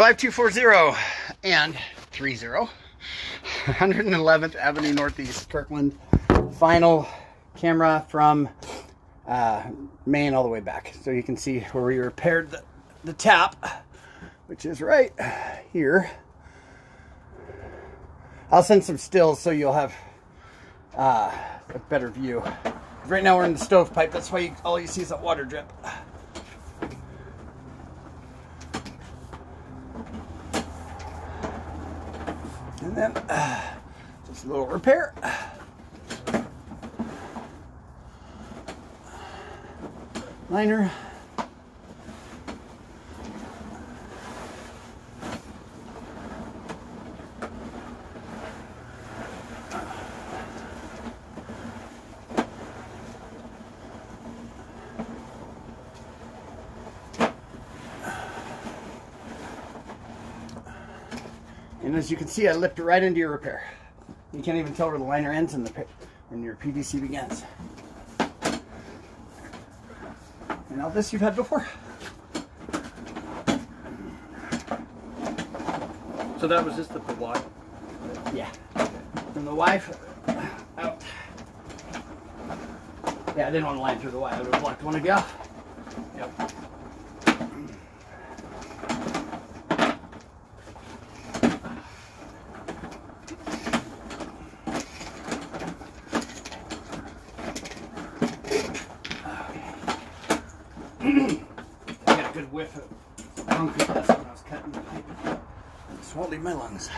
5240 and 30, 111th Avenue Northeast, Kirkland. Final camera from Maine all the way back. So you can see where we repaired the tap, which is right here. I'll send some stills so you'll have a better view. Right now we're in the stovepipe, that's why all you see is that water drip. And then just a little repair. Liner. And as you can see, I lipped it right into your repair. You can't even tell where the liner ends and your PVC begins. And now this you've had before. So that was just the Y? Yeah. And the Y out. Yeah, I didn't want to line through the Y. I would have blocked one of you off. Yep. I got a good whiff of concrete dust when I was cutting the pipe. I just won't leave my lungs.